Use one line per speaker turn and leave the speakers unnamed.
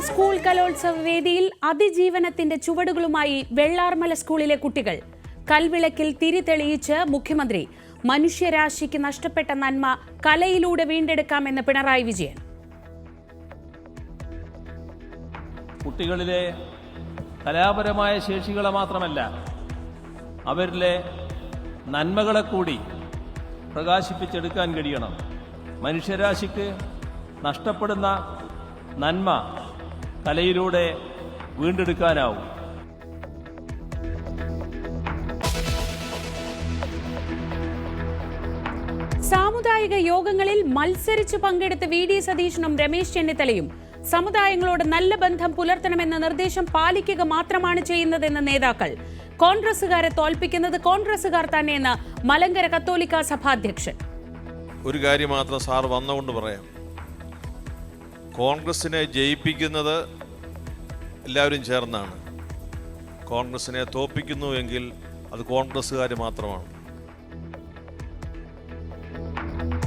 School കലോത്സവ വേദിയിൽ അതിജീവനത്തിന്റെ ചുവടുകളുമായി വെള്ളാർമല സ്കൂളിലെ കുട്ടികൾ. കൽവിളക്കിൽ തിരി തെളിയിച്ച് മുഖ്യമന്ത്രി. മനുഷ്യരാശിക്ക് നഷ്ടപ്പെട്ട നന്മ കലയിലൂടെ വീണ്ടെടുക്കാമെന്ന് പിണറായി വിജയൻ.
കുട്ടികളിലെ കലാപരമായ ശേഷികളെ മാത്രമല്ല, അവരിലെ നന്മകളെ കൂടി പ്രകാശിപ്പിച്ചെടുക്കാൻ കഴിയണം. മനുഷ്യരാശിക്ക് നഷ്ടപ്പെടുന്ന നന്മ കലയിലൂടെ വീണ്ടെടുക്കാനാവും.
സാമുദായിക യോഗങ്ങളിൽ മത്സരിച്ച് പങ്കെടുത്ത വി.ഡി. സതീശനും രമേശ് ചെന്നിത്തലയും സമുദായങ്ങളോട് നല്ല ബന്ധം പുലർത്തണമെന്ന നിർദ്ദേശം പാലിക്കുക മാത്രമാണ് ചെയ്യുന്നതെന്ന് നേതാക്കൾ. കോൺഗ്രസുകാരെ തോൽപ്പിക്കുന്നത് കോൺഗ്രസുകാർ തന്നെയെന്ന് മലങ്കര കത്തോലിക്ക സഭാധ്യക്ഷൻ.
ഒരു കാര്യം മാത്രം സാർ വന്നുകൊണ്ട് പറയാം, കോൺഗ്രസിനെ ജയിപ്പിക്കുന്നത് എല്ലാവരും ചേർന്നാണ്. കോൺഗ്രസിനെ തോൽപ്പിക്കുന്നു എങ്കിൽ അത് കോൺഗ്രസ്സുകാർ മാത്രമാണ്.